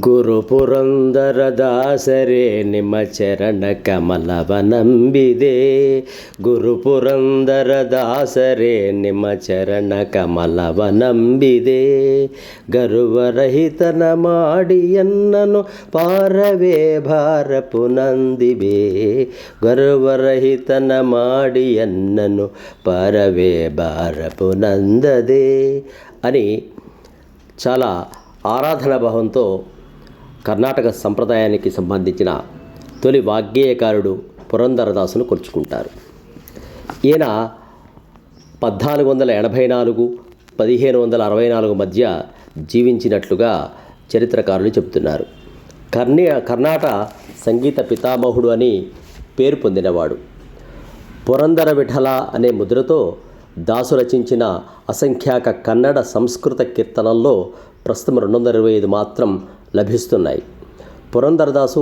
ಗುರು ಪುರಂದರದಾಸರೇ ನಿಮ್ಮ ಚರಣ ಕಮಲವನಂಬಿದೆ. ಗುರು ಪುರಂದರದಾಸರೇ ನಿಮ್ಮ ಚರಣ ಕಮಲವನಂಬಿದೆ. ಗರ್ವರಹಿತನ ಮಾಡಿ ಎನ್ನನು ಪಾರವೇ ಭಾರಪು ನಂದಿಬೆ. ಗರ್ವರಹಿತನ ಮಾಡಿ ಎನ್ನನು ಪಾರವೇ భారపు నందదే అని చాలా ఆరాధనా భావంతో కర్ణాటక సంప్రదాయానికి సంబంధించిన తొలి వాగ్గేయకారుడు పురందరదాసును కొలుచుకుంటారు. ఈయన 1484-1564 మధ్య జీవించినట్లుగా చరిత్రకారులు చెబుతున్నారు. కర్ణాటక సంగీత పితామహుడు అని పేరు పొందినవాడు. పురందర విఠల అనే ముద్రతో దాసు రచించిన అసంఖ్యాక కన్నడ సంస్కృత కీర్తనల్లో ప్రస్తుతం 225 మాత్రం లభిస్తున్నాయి. పురందరదాసు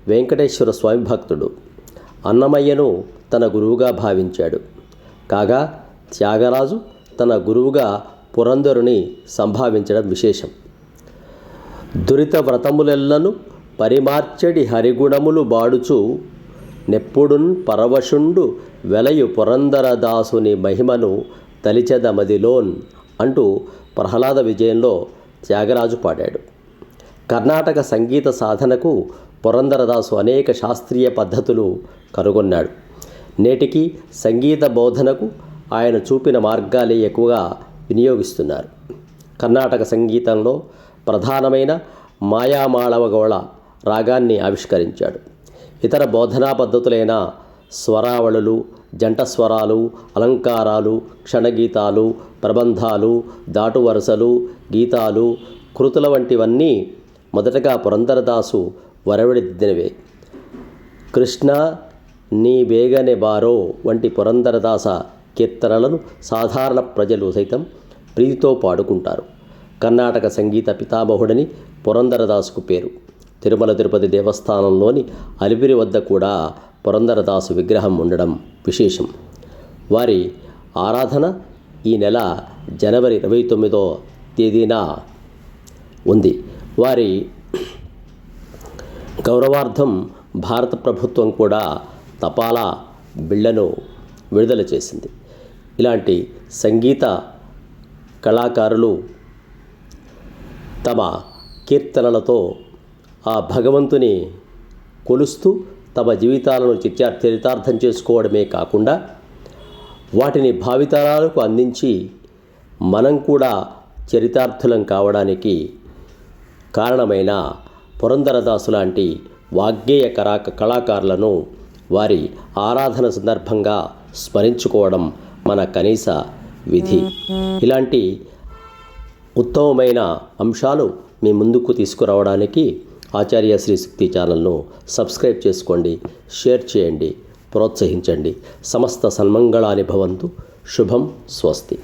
వెంకటేశ్వర స్వామి భక్తుడు. అన్నమయ్యను తన గురువుగా భావించాడు. కాగా త్యాగరాజు తన గురువుగా పురందరుని సంభావించడం విశేషం. దురిత వ్రతములెల్లను పరిమార్చడి హరిగుణములు బాడుచు నెప్పుడున్ పరవశుండు వెలయు పురందరదాసుని మహిమను తలిచెదమదిలోన్ అంటూ ప్రహ్లాద విజయంలో త్యాగరాజు పాడాడు. కర్ణాటక సంగీత సాధనకు పురందరదాసు అనేక శాస్త్రీయ పద్ధతులు కనుగొన్నాడు. నేటికి సంగీత బోధనకు ఆయన చూపిన మార్గాలే ఎక్కువగా వినియోగిస్తున్నారు. కర్ణాటక సంగీతంలో ప్రధానమైన మాయామాళవగౌళ రాగాన్ని ఆవిష్కరించాడు. ఇతర బోధనా పద్ధతులైన స్వరావళులు, జంట స్వరాలు, అలంకారాలు, క్షణగీతాలు, ప్రబంధాలు, దాటు వరుసలు, గీతాలు, కృతుల వంటివన్నీ మొదటగా పురందరదాసు వరవడిదిద్దినవే. కృష్ణ నీ బేగనే బారో వంటి పురందరదాస కీర్తనలను సాధారణ ప్రజలు సైతం ప్రీతితో పాడుకుంటారు. కర్ణాటక సంగీత పితామహుడని పురందరదాసుకు పేరు. తిరుమల తిరుపతి దేవస్థానంలోని అలిపిరి వద్ద కూడా పురందరదాసు విగ్రహం ఉండడం విశేషం. వారి ఆరాధన ఈ నెల జనవరి 29వ తేదీన ఉంది. వారి గౌరవార్థం భారత ప్రభుత్వం కూడా తపాలా బిళ్లను విడుదల చేసింది. ఇలాంటి సంగీత కళాకారులు తమ కీర్తనలతో ఆ భగవంతుని కొలుస్తూ తమ జీవితాలను చరితార్థం చేసుకోవడమే కాకుండా వాటిని భావితరాలకు అందించి మనం కూడా చరితార్థులం కావడానికి కారణమైన పురందరదాసు లాంటి వాగ్గేయ కళాకారులను వారి ఆరాధన సందర్భంగా స్మరించుకోవడం మన కనీస విధి. ఇలాంటి ఉత్తమమైన అంశాలు మీ ముందుకు తీసుకురావడానికి ఆచార్య శ్రీ శక్తి ఛానల్ను సబ్స్క్రైబ్ చేసుకోండి, షేర్ చేయండి, ప్రోత్సహించండి. సమస్త సన్మంగళాని భవంతు. శుభం. స్వస్తి.